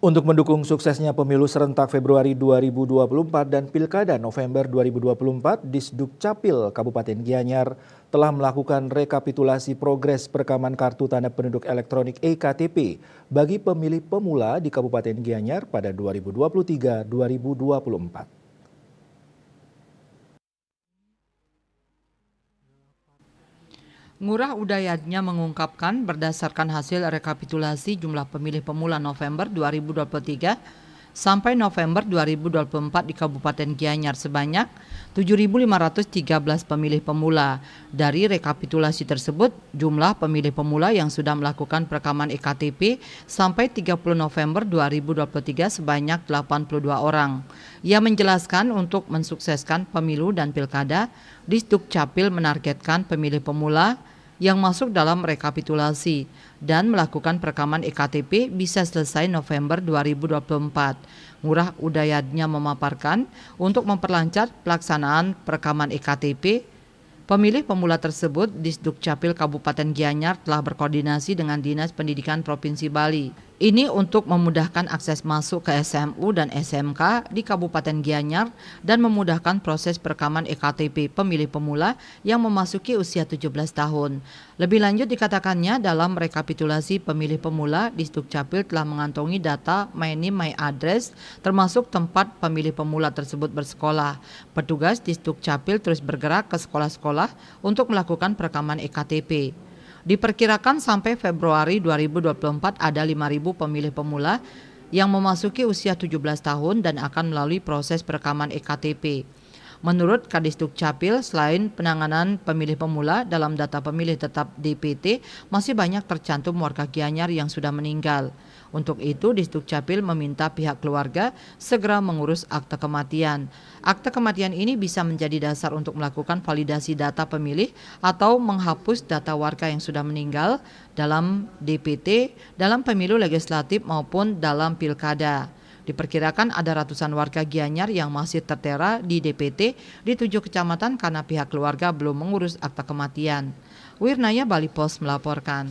Untuk mendukung suksesnya pemilu serentak Februari 2024 dan Pilkada November 2024, Disduk Capil Kabupaten Gianyar telah melakukan rekapitulasi progres perekaman kartu tanda penduduk elektronik (eKTP) bagi pemilih pemula di Kabupaten Gianyar pada 2023-2024. Ngurah Udayatnya mengungkapkan berdasarkan hasil rekapitulasi jumlah pemilih pemula November 2023 sampai November 2024 di Kabupaten Gianyar sebanyak 7.513 pemilih pemula. Dari rekapitulasi tersebut, jumlah pemilih pemula yang sudah melakukan perekaman eKTP sampai 30 November 2023 sebanyak 82 orang. Ia menjelaskan untuk mensukseskan pemilu dan pilkada, Disduk Capil menargetkan pemilih pemula yang masuk dalam rekapitulasi dan melakukan perekaman eKTP bisa selesai November 2024. Ngurah Udayatnya memaparkan untuk memperlancar pelaksanaan perekaman eKTP, pemilih pemula tersebut Disduk Capil Kabupaten Gianyar telah berkoordinasi dengan Dinas Pendidikan Provinsi Bali. Ini untuk memudahkan akses masuk ke SMU dan SMK di Kabupaten Gianyar dan memudahkan proses perekaman eKTP pemilih pemula yang memasuki usia 17 tahun. Lebih lanjut dikatakannya dalam rekapitulasi pemilih pemula, Disduk Capil telah mengantongi data My Name My Address termasuk tempat pemilih pemula tersebut bersekolah. Petugas Disduk Capil terus bergerak ke sekolah-sekolah untuk melakukan perekaman eKTP. Diperkirakan sampai Februari 2024 ada 5.000 pemilih pemula yang memasuki usia 17 tahun dan akan melalui proses perekaman eKTP. Menurut Kadisduk Capil, selain penanganan pemilih pemula dalam data pemilih tetap DPT, masih banyak tercantum warga Gianyar yang sudah meninggal. Untuk itu, Disduk Capil meminta pihak keluarga segera mengurus akte kematian. Akte kematian ini bisa menjadi dasar untuk melakukan validasi data pemilih atau menghapus data warga yang sudah meninggal dalam DPT, dalam pemilu legislatif maupun dalam pilkada. Diperkirakan ada ratusan warga Gianyar yang masih tertera di DPT di 7 kecamatan karena pihak keluarga belum mengurus akta kematian. Wirnaya Bali Post melaporkan.